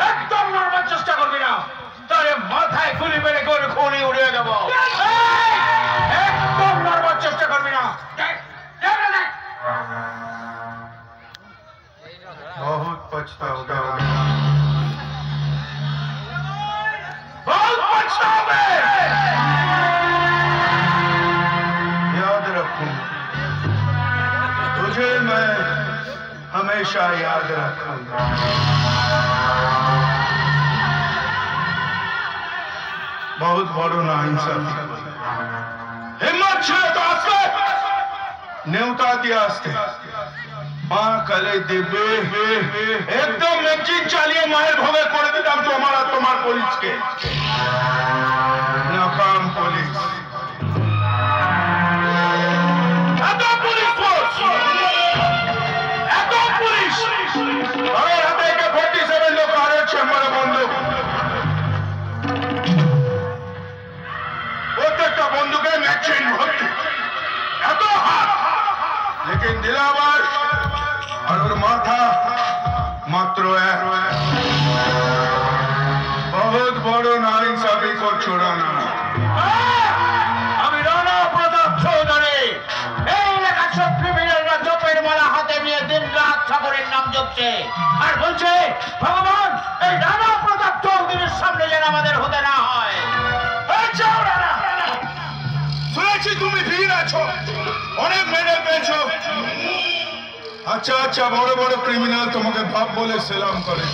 একদম মারবার চেষ্টা করবি না, তাহলে মাথায় গুলি মেরে গরু খুনি উড়িয়ে দেব। একদম মারবার চেষ্টা করবি না। बहुत पछताओगे, बहुत पछताओगे। याद रखूं तुझे, मैं हमेशा याद रखूंगा। बहुत बड़ो ना इंसाफी, हिम्मत छिलो तो आस्ते नेवता दिया आस्ते माँ कले देवे एकदम मैगजीन चालिए मायर भोगे করে দিতাম তোমার পুলিশকে। নাকাম পুলিশ, এত পুলিশ ফোর্স, এত পুলিশ, তাদের হাতে AK-47 লোক আর চেম্বারে বন্দুক, প্রত্যেকটা বন্দুকে ম্যাগজিন ভর্তি, এত হাত, लेकिन दिलावर और माथा मात्र एक। बहुत बड़ो नाइंसाफी को छोड़ाना। আমি রানা প্রতাপ চৌধুরী, এই এলাকার সব ক্রিমিনালরা জপের মালা হাতে নিয়ে দিন রাত ঠাকুরের নাম জপছে আর বলছে ভগবান এই রানা প্রতাপ চৌধুরীর সামনে যেন আমাদের হতে না হয়। যাও রানা, শুনেছি তুমি বীর আছো, অনেক মেডেল পেয়েছো। अच्छा अच्छा बड़े बड़े क्रिमिनल तुम्हें बाप बोले सलाम करे।